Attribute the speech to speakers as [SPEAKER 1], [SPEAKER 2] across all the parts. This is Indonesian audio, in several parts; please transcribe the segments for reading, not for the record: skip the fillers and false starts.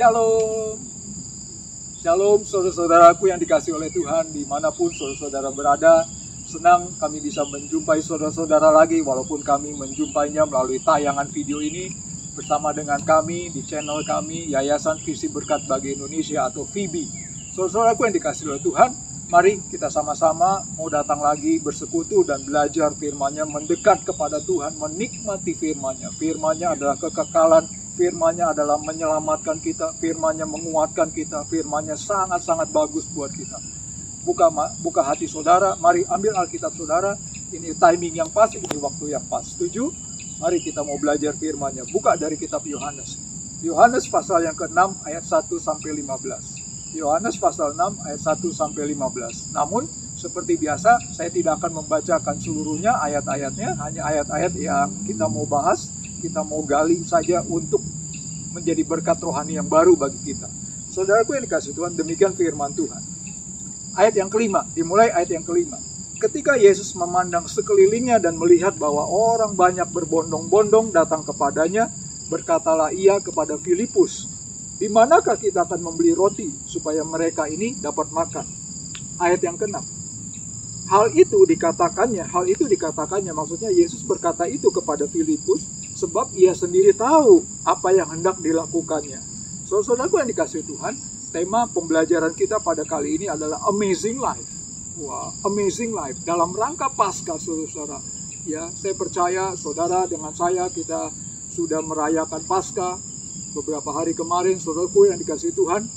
[SPEAKER 1] Shalom. Shalom saudara-saudaraku yang dikasihi oleh Tuhan, dimanapun saudara-saudara berada. Senang kami bisa menjumpai saudara-saudara lagi, walaupun kami menjumpainya melalui tayangan video ini bersama dengan kami di channel kami, Yayasan Visi Berkat Bagi Indonesia atau VIBI. Saudara-saudaraku yang dikasihi oleh Tuhan, mari kita sama-sama mau datang lagi bersekutu dan belajar firman-Nya, mendekat kepada Tuhan, menikmati firman-Nya. Firman-Nya adalah kekekalan, firman-Nya adalah menyelamatkan kita, firman-Nya menguatkan kita, firman-Nya sangat-sangat bagus buat kita. Buka hati saudara, mari ambil Alkitab saudara, ini timing yang pas, ini waktu yang pas. Setuju? Mari kita mau belajar firman-Nya. Buka dari kitab Yohanes. Yohanes pasal yang ke-6 ayat 1 sampai 15. Yohanes pasal 6 ayat 1 sampai 15. Namun seperti biasa saya tidak akan membacakan seluruhnya ayat-ayatnya, hanya ayat-ayat yang kita mau bahas, kita mau gali saja untuk menjadi berkat rohani yang baru bagi kita. Saudaraku yang dikasihi Tuhan, demikian firman Tuhan. Ayat yang kelima, dimulai ayat yang kelima. Ketika Yesus memandang sekelilingnya dan melihat bahwa orang banyak berbondong-bondong datang kepadanya, berkatalah ia kepada Filipus, "Di manakah kita akan membeli roti supaya mereka ini dapat makan?" Ayat yang ke-6. Hal itu dikatakannya, maksudnya Yesus berkata itu kepada Filipus, sebab ia sendiri tahu apa yang hendak dilakukannya. Saudara-saudaraku yang dikasihi Tuhan, tema pembelajaran kita pada kali ini adalah Amazing Life. Wah, Amazing Life. Dalam rangka Paskah, saudara-saudara. Ya, saya percaya saudara dengan saya kita sudah merayakan Paskah beberapa hari kemarin, saudaraku yang dikasihi Tuhan.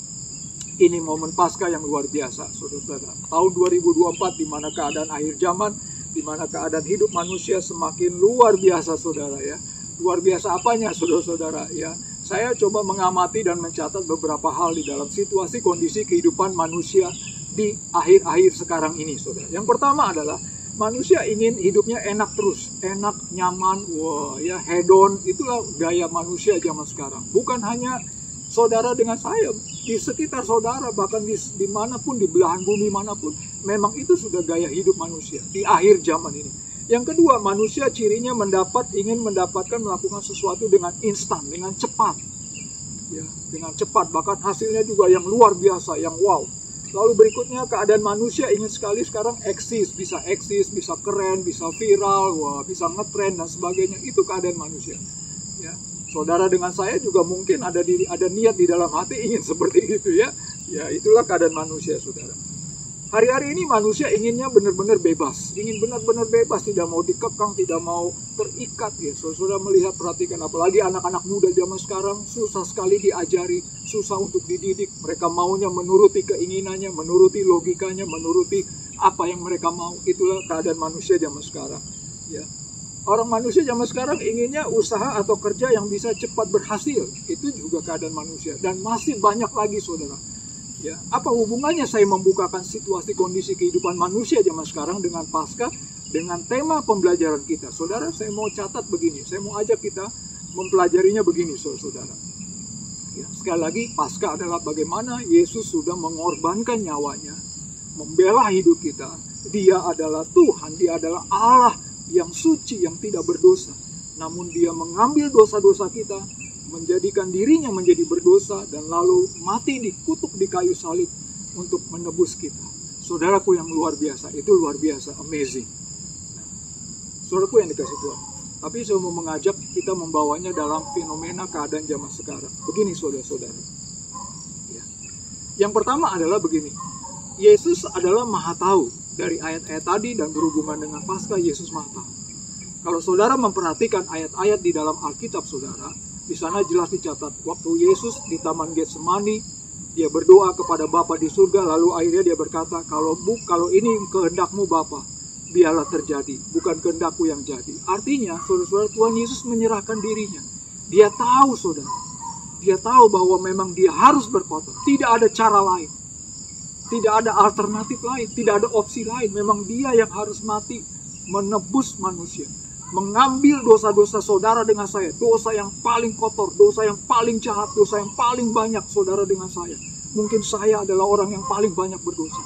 [SPEAKER 1] Ini momen Paskah yang luar biasa, saudara-saudara. Tahun 2024, di mana keadaan akhir zaman, di mana keadaan hidup manusia semakin luar biasa, saudara ya. Luar biasa apanya, saudara-saudara ya. Saya coba mengamati dan mencatat beberapa hal di dalam situasi kondisi kehidupan manusia di akhir-akhir sekarang ini, saudara. Yang pertama adalah manusia ingin hidupnya enak terus, enak, nyaman, wah ya, hedon. Itulah gaya manusia zaman sekarang. Bukan hanya saudara dengan saya, di sekitar saudara, bahkan dimanapun, di belahan bumi manapun, memang itu sudah gaya hidup manusia di akhir zaman ini. Yang kedua, manusia cirinya ingin mendapatkan, melakukan sesuatu dengan instan, dengan cepat. Ya, dengan cepat, bahkan hasilnya juga yang luar biasa, yang wow. Lalu berikutnya, keadaan manusia ingin sekali sekarang eksis, bisa keren, bisa viral, wah, bisa ngetrend dan sebagainya. Itu keadaan manusia. Ya. Saudara dengan saya juga mungkin ada niat di dalam hati ingin seperti itu ya. Ya, itulah keadaan manusia, saudara. Hari-hari ini manusia inginnya benar-benar bebas. Ingin benar-benar bebas, tidak mau dikekang, tidak mau terikat ya. Saudara melihat, perhatikan, apalagi anak-anak muda zaman sekarang susah sekali diajari, susah untuk dididik. Mereka maunya menuruti keinginannya, menuruti logikanya, menuruti apa yang mereka mau. Itulah keadaan manusia zaman sekarang ya. Orang manusia zaman sekarang inginnya usaha atau kerja yang bisa cepat berhasil. Itu juga keadaan manusia. Dan masih banyak lagi, saudara. Ya, apa hubungannya saya membukakan situasi kondisi kehidupan manusia zaman sekarang dengan Paskah, dengan tema pembelajaran kita? Saudara, saya mau catat begini. Saya mau ajak kita mempelajarinya begini, saudara. Ya, sekali lagi, Paskah adalah bagaimana Yesus sudah mengorbankan nyawanya, membela hidup kita. Dia adalah Tuhan, Dia adalah Allah yang suci, yang tidak berdosa. Namun Dia mengambil dosa-dosa kita, menjadikan dirinya menjadi berdosa, dan lalu mati dikutuk di kayu salib untuk menebus kita. Saudaraku yang luar biasa, itu luar biasa, amazing. Nah, saudaraku yang dikasihi Tuhan. Tapi saya mau mengajak kita membawanya dalam fenomena keadaan zaman sekarang. Begini saudara-saudara. Ya. Yang pertama adalah begini. Yesus adalah Maha Tahu. Dari ayat-ayat tadi dan berhubungan dengan Paskah, Yesus Maha Tahu. Kalau saudara memperhatikan ayat-ayat di dalam Alkitab saudara, di sana jelas dicatat, waktu Yesus di Taman Getsemani, dia berdoa kepada Bapa di surga, lalu akhirnya dia berkata, kalau ini kehendak-Mu Bapa, biarlah terjadi, bukan kehendak-Ku yang jadi. Artinya, saudara-saudara, Tuhan Yesus menyerahkan dirinya. Dia tahu, saudara. Dia tahu bahwa memang dia harus berkorban. Tidak ada cara lain. Tidak ada alternatif lain. Tidak ada opsi lain. Memang dia yang harus mati, menebus manusia. Mengambil dosa-dosa saudara dengan saya, dosa yang paling kotor, dosa yang paling jahat, dosa yang paling banyak saudara dengan saya. Mungkin saya adalah orang yang paling banyak berdosa.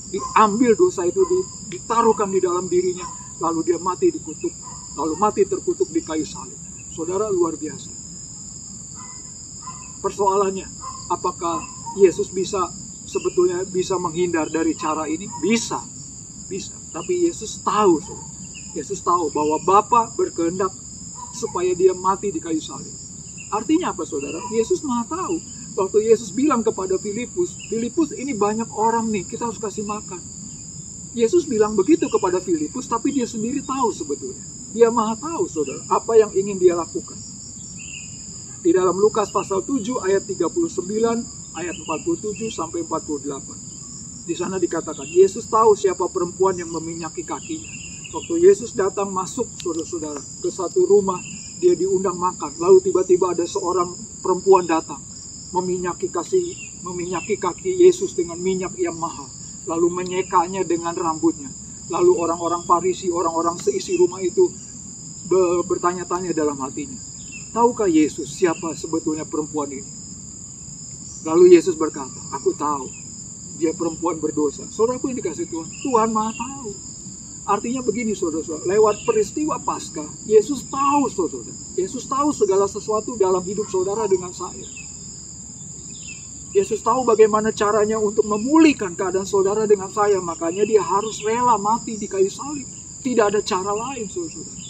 [SPEAKER 1] Diambil dosa itu, ditaruhkan di dalam dirinya, lalu dia mati dikutuk, lalu mati terkutuk di kayu salib. Saudara, luar biasa. Persoalannya, Apakah Yesus sebetulnya bisa menghindar dari cara ini? Bisa. Tapi Yesus tahu, saudara. Yesus tahu bahwa Bapa berkehendak supaya dia mati di kayu salib. Artinya apa, saudara? Yesus Maha tahu. Waktu Yesus bilang kepada Filipus, ini banyak orang nih, kita harus kasih makan. Yesus bilang begitu kepada Filipus, tapi dia sendiri tahu sebetulnya. Dia Maha tahu, saudara, apa yang ingin dia lakukan. Di dalam Lukas pasal 7 ayat 39, ayat 47 sampai 48. Di sana dikatakan, Yesus tahu siapa perempuan yang meminyaki kakinya. Waktu Yesus datang masuk, saudara-saudara, ke satu rumah, dia diundang makan. Lalu tiba-tiba ada seorang perempuan datang, meminyaki kaki Yesus dengan minyak yang mahal. Lalu menyekanya dengan rambutnya. Lalu orang-orang Farisi, orang-orang seisi rumah itu bertanya-tanya dalam hatinya, tahukah Yesus siapa sebetulnya perempuan ini? Lalu Yesus berkata, aku tahu, dia perempuan berdosa. Saudaraku yang dikasih Tuhan, Tuhan Maha tahu. Artinya begini, saudara-saudara, lewat peristiwa Paskah, Yesus tahu, saudara. Yesus tahu segala sesuatu dalam hidup saudara dengan saya. Yesus tahu bagaimana caranya untuk memulihkan keadaan saudara dengan saya. Makanya dia harus rela mati di kayu salib. Tidak ada cara lain, saudara-saudara.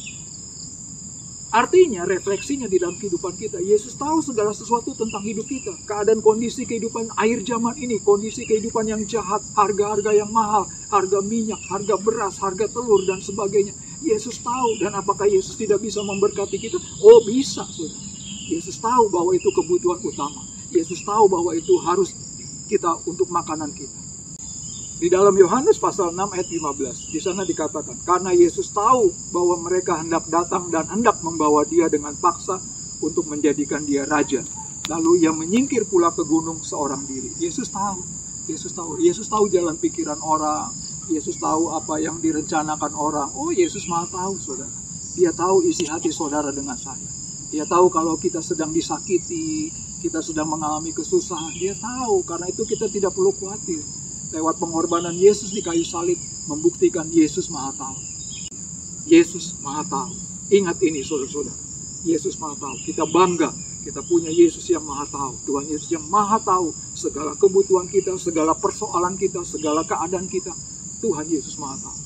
[SPEAKER 1] Artinya, refleksinya di dalam kehidupan kita. Yesus tahu segala sesuatu tentang hidup kita. Keadaan kondisi kehidupan akhir zaman ini. Kondisi kehidupan yang jahat. Harga-harga yang mahal. Harga minyak, harga beras, harga telur, dan sebagainya. Yesus tahu. Dan apakah Yesus tidak bisa memberkati kita? Oh, bisa, saudara. Yesus tahu bahwa itu kebutuhan utama. Yesus tahu bahwa itu harus kita untuk makanan kita. Di dalam Yohanes pasal 6 ayat 15, di sana dikatakan, karena Yesus tahu bahwa mereka hendak datang dan hendak membawa dia dengan paksa untuk menjadikan dia raja. Lalu ia menyingkir pula ke gunung seorang diri. Yesus tahu jalan pikiran orang. Yesus tahu apa yang direncanakan orang. Oh, Yesus Maha tahu, saudara. Dia tahu isi hati saudara dengan saya. Dia tahu kalau kita sedang disakiti, kita sedang mengalami kesusahan. Dia tahu, karena itu kita tidak perlu khawatir. Lewat pengorbanan Yesus di kayu salib membuktikan Yesus Maha tahu. Yesus Maha tahu. Ingat ini, saudara-saudara. Yesus Maha tahu. Kita bangga kita punya Yesus yang Maha tahu. Tuhan Yesus yang Maha tahu segala kebutuhan kita, segala persoalan kita, segala keadaan kita. Tuhan Yesus Maha tahu.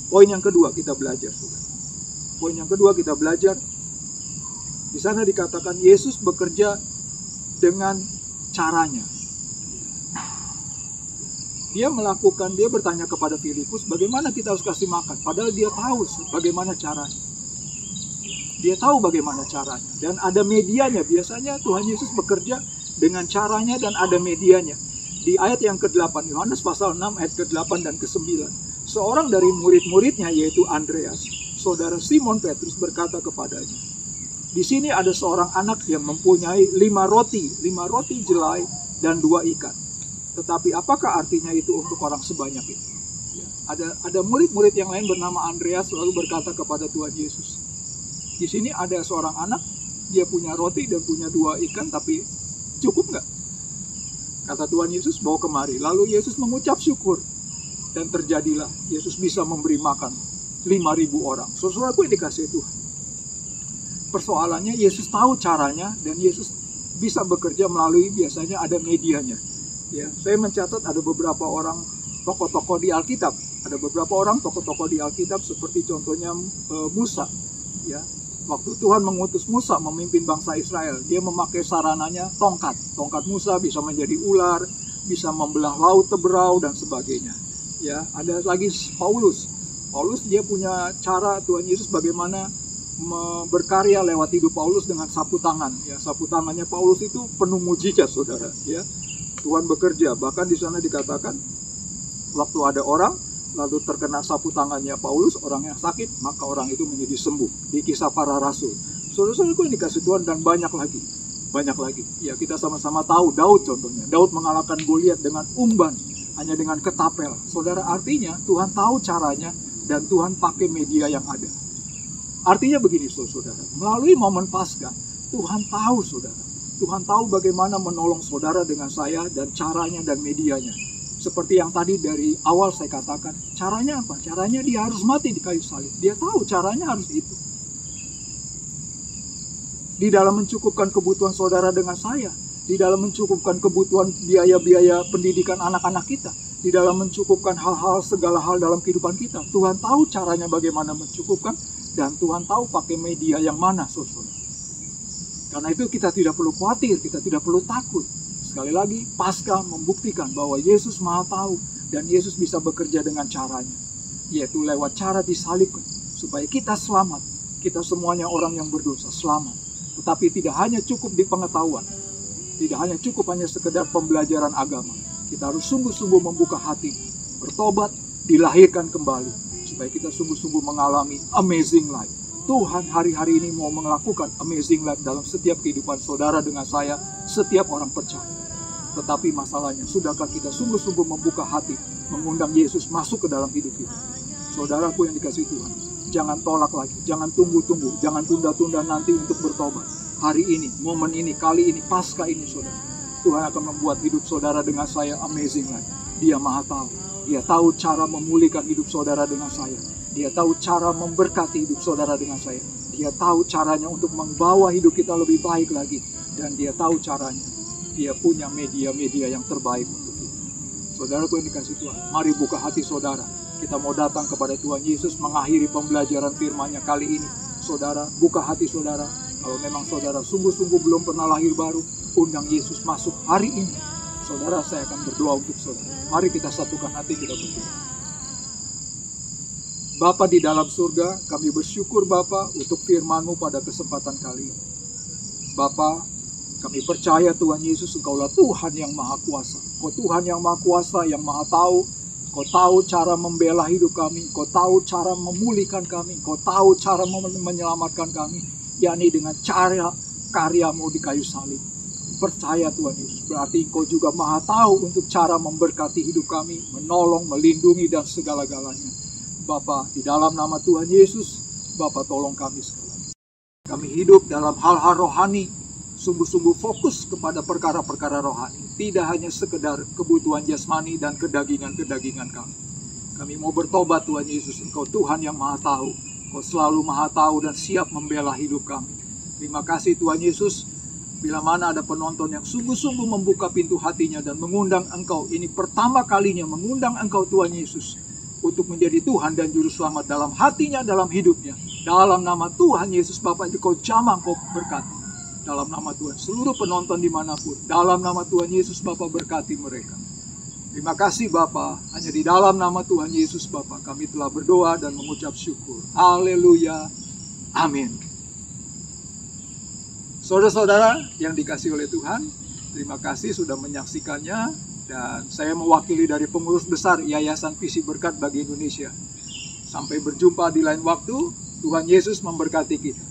[SPEAKER 1] Poin yang kedua kita belajar, saudara. Poin yang kedua kita belajar. Di sana dikatakan Yesus bekerja dengan caranya. Dia bertanya kepada Filipus, bagaimana kita harus kasih makan? Padahal dia tahu bagaimana caranya. Dia tahu bagaimana caranya. Dan ada medianya. Biasanya Tuhan Yesus bekerja dengan caranya dan ada medianya. Di ayat yang ke-8, Yohanes pasal 6 ayat ke-8 dan ke-9. Seorang dari murid-muridnya yaitu Andreas, saudara Simon Petrus berkata kepadanya, di sini ada seorang anak yang mempunyai 5 roti jelai dan 2 ikan. Tetapi apakah artinya itu untuk orang sebanyak itu? Ada murid-murid yang lain bernama Andreas lalu berkata kepada Tuhan Yesus, di sini ada seorang anak, dia punya roti dan punya 2 ikan, tapi cukup nggak? Kata Tuhan Yesus, bawa kemari. Lalu Yesus mengucap syukur, dan terjadilah Yesus bisa memberi makan 5.000 orang. Saudaraku yang dikasihi Tuhan. Persoalannya Yesus tahu caranya, dan Yesus bisa bekerja melalui biasanya ada medianya. Ya, saya mencatat ada beberapa orang tokoh-tokoh di Alkitab. Ada beberapa orang tokoh-tokoh di Alkitab seperti contohnya Musa. Ya, waktu Tuhan mengutus Musa memimpin bangsa Israel, dia memakai sarananya tongkat. Tongkat Musa bisa menjadi ular, bisa membelah laut teberau dan sebagainya. Ya, ada lagi Paulus. Paulus dia punya cara Tuhan Yesus bagaimana berkarya lewat hidup Paulus dengan sapu tangan. Ya, sapu tangannya Paulus itu penuh mujizat, saudara. Ya. Tuhan bekerja, bahkan di sana dikatakan waktu ada orang lalu terkena sapu tangannya Paulus, orang yang sakit, maka orang itu menjadi sembuh. Di Kisah Para Rasul. Saudara-saudaraku yang dikasih Tuhan, dan banyak lagi. Ya, kita sama-sama tahu Daud contohnya. Daud mengalahkan Goliat dengan umban, hanya dengan ketapel. Saudara, artinya Tuhan tahu caranya dan Tuhan pakai media yang ada. Artinya begini, saudara, melalui momen Paskah, Tuhan tahu, saudara. Tuhan tahu bagaimana menolong saudara dengan saya dan caranya dan medianya. Seperti yang tadi dari awal saya katakan, caranya apa? Caranya dia harus mati di kayu salib. Dia tahu caranya harus itu. Di dalam mencukupkan kebutuhan saudara dengan saya, di dalam mencukupkan kebutuhan biaya-biaya pendidikan anak-anak kita, di dalam mencukupkan hal-hal, segala hal dalam kehidupan kita. Tuhan tahu caranya bagaimana mencukupkan, dan Tuhan tahu pakai media yang mana, saudara. Karena itu kita tidak perlu khawatir, kita tidak perlu takut. Sekali lagi, Paskah membuktikan bahwa Yesus Maha tahu, dan Yesus bisa bekerja dengan caranya, yaitu lewat cara disalibkan, supaya kita selamat. Kita semuanya orang yang berdosa, selamat. Tetapi tidak hanya cukup di pengetahuan, tidak hanya cukup hanya sekedar pembelajaran agama. Kita harus sungguh-sungguh membuka hati, bertobat, dilahirkan kembali, supaya kita sungguh-sungguh mengalami amazing life. Tuhan hari-hari ini mau melakukan amazing life dalam setiap kehidupan saudara dengan saya, setiap orang percaya. Tetapi masalahnya, sudahkah kita sungguh-sungguh membuka hati, mengundang Yesus masuk ke dalam hidup kita? Saudaraku yang dikasihi Tuhan, jangan tolak lagi, jangan tunggu-tunggu, jangan tunda-tunda nanti untuk bertobat. Hari ini, momen ini, kali ini, Paskah ini, saudara, Tuhan akan membuat hidup saudara dengan saya amazing life. Dia Maha tahu. Dia tahu cara memulihkan hidup saudara dengan saya. Dia tahu cara memberkati hidup saudara dengan saya. Dia tahu caranya untuk membawa hidup kita lebih baik lagi. Dan dia tahu caranya. Dia punya media-media yang terbaik untuk kita. Saudaraku yang dikasihi Tuhan, mari buka hati saudara. Kita mau datang kepada Tuhan Yesus mengakhiri pembelajaran firman-Nya kali ini. Saudara, buka hati saudara. Kalau memang saudara sungguh-sungguh belum pernah lahir baru, undang Yesus masuk hari ini. Saudara, saya akan berdoa untuk saudara. Mari kita satukan hati, kita berdoa. Bapa di dalam surga, kami bersyukur Bapa untuk firman-Mu pada kesempatan kali ini. Bapa, kami percaya Tuhan Yesus, Engkaulah Tuhan yang Maha Kuasa. Engkau Tuhan yang Maha Kuasa, yang Maha tahu. Engkau tahu cara membela hidup kami. Engkau tahu cara memulihkan kami. Engkau tahu cara menyelamatkan kami, yakni dengan cara karya-Mu di kayu salib. Percaya Tuhan Yesus, berarti Engkau juga Maha tahu untuk cara memberkati hidup kami, menolong, melindungi, dan segala-galanya. Bapa, di dalam nama Tuhan Yesus, Bapa tolong kami sekalian. Kami hidup dalam hal-hal rohani, sungguh-sungguh fokus kepada perkara-perkara rohani. Tidak hanya sekedar kebutuhan jasmani dan kedagingan-kedagingan kami. Kami mau bertobat Tuhan Yesus, Engkau Tuhan yang Maha tahu. Engkau selalu Maha tahu dan siap membela hidup kami. Terima kasih Tuhan Yesus. Bila mana ada penonton yang sungguh-sungguh membuka pintu hatinya dan mengundang Engkau, ini pertama kalinya mengundang Engkau Tuhan Yesus untuk menjadi Tuhan dan Juru Selamat dalam hatinya, dalam hidupnya. Dalam nama Tuhan Yesus Bapa, Engkau jamah, Engkau berkati. Dalam nama Tuhan, seluruh penonton dimanapun, dalam nama Tuhan Yesus Bapa berkati mereka. Terima kasih Bapa, hanya di dalam nama Tuhan Yesus Bapa kami telah berdoa dan mengucap syukur. Haleluya. Amin. Saudara-saudara yang dikasihi oleh Tuhan, terima kasih sudah menyaksikannya, dan saya mewakili dari pengurus besar Yayasan Visi Berkat bagi Indonesia. Sampai berjumpa di lain waktu, Tuhan Yesus memberkati kita.